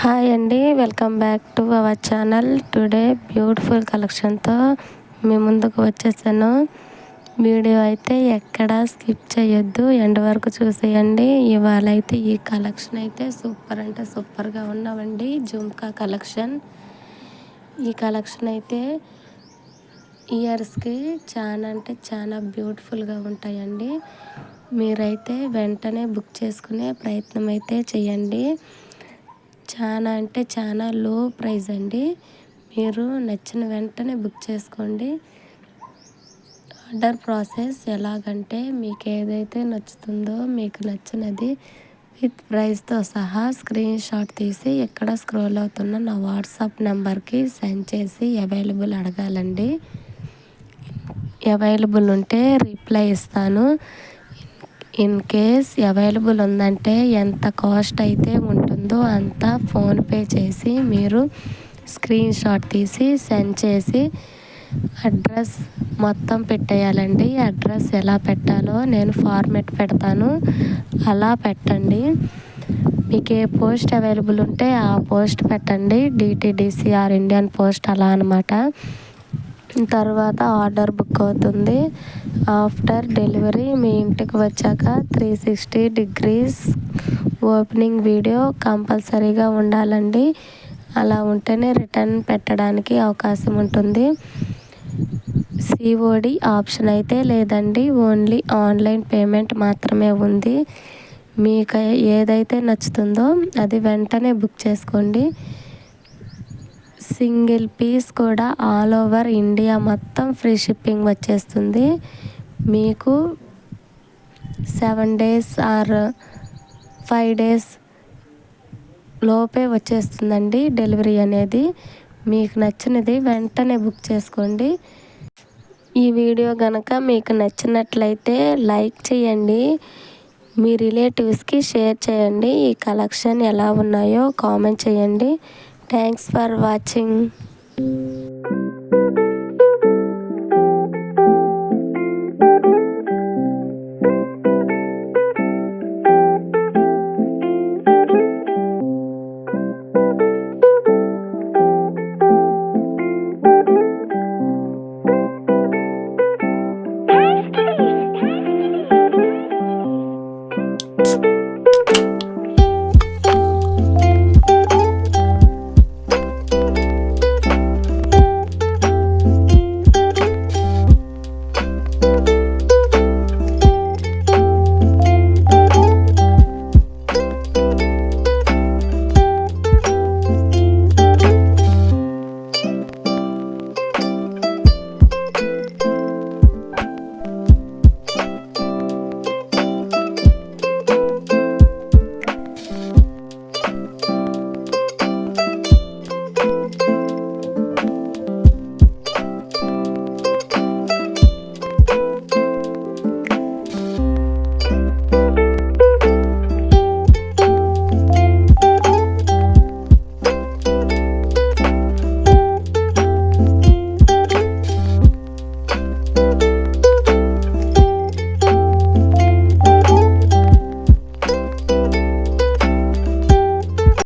Hi అండి, welcome back to our channel. Today beautiful కలెక్షన్తో మీ ముందుకు వచ్చేసాను. వీడియో అయితే ఎక్కడ స్కిప్ చేయొద్దు, ఎండ్ వరకు చూసేయండి. ఇవాళ అయితే ఈ కలెక్షన్ అయితే సూపర్ అంటే సూపర్గా ఉన్నామండి. జుమ్కా కలెక్షన్. ఈ కలెక్షన్ అయితే ఇయర్స్కి చాలా అంటే చాలా బ్యూటిఫుల్గా ఉంటాయండి. మీరైతే వెంటనే బుక్ చేసుకునే ప్రయత్నం అయితే చేయండి. చాలా అంటే చాలా లో ప్రైస్ అండి. మీరు నచ్చిన వెంటనే బుక్ చేసుకోండి. ఆర్డర్ ప్రాసెస్ ఎలాగంటే, మీకు ఏదైతే నచ్చుతుందో మీకు నచ్చినది విత్ ప్రైస్తో సహా స్క్రీన్ షాట్ తీసి ఎక్కడ స్క్రోల్ అవుతున్న నా వాట్సాప్ నెంబర్కి సెండ్ చేసి అవైలబుల్ అడగాలండి. అవైలబుల్ ఉంటే రిప్లై ఇస్తాను. ఇన్ కేస్ అవైలబుల్ ఉందంటే ఎంత కాస్ట్ అయితే ఉంటుందో అంత ఫోన్పే చేసి మీరు స్క్రీన్ షాట్ తీసి సెండ్ చేసి అడ్రస్ మొత్తం పెట్టేయాలండి. అడ్రస్ ఎలా పెట్టాలో నేను ఫార్మెట్ పెడతాను, అలా పెట్టండి. మీకు ఏ పోస్ట్ అవైలబుల్ ఉంటే ఆ పోస్ట్ పెట్టండి. డిటీడీసీ ఆర్ ఇండియన్ పోస్ట్ అలా అనమాట. తర్వాత ఆర్డర్ బుక్ అవుతుంది. ఆఫ్టర్ డెలివరీ మీ ఇంటికి వచ్చాక 360 డిగ్రీస్ ఓపెనింగ్ వీడియో కంపల్సరీగా ఉండాలండి. అలా ఉంటేనే రిటర్న్ పెట్టడానికి అవకాశం ఉంటుంది. సిఓడి ఆప్షన్ అయితే లేదండి, ఓన్లీ ఆన్లైన్ పేమెంట్ మాత్రమే ఉంది. మీకు ఏదైతే నచ్చుతుందో అది వెంటనే బుక్ చేసుకోండి. సింగిల్ పీస్ కూడా ఆల్ ఓవర్ ఇండియా మొత్తం ఫ్రీ షిప్పింగ్ వచ్చేస్తుంది. మీకు 7 days ఆర్ 5 days లోపే వచ్చేస్తుందండి డెలివరీ అనేది. మీకు నచ్చినది వెంటనే బుక్ చేసుకోండి. ఈ వీడియో కనుక మీకు నచ్చినట్లయితే లైక్ చేయండి, మీ రిలేటివ్స్కి షేర్ చేయండి. ఈ కలెక్షన్ ఎలా ఉన్నాయో కామెంట్ చేయండి. Thanks for watching.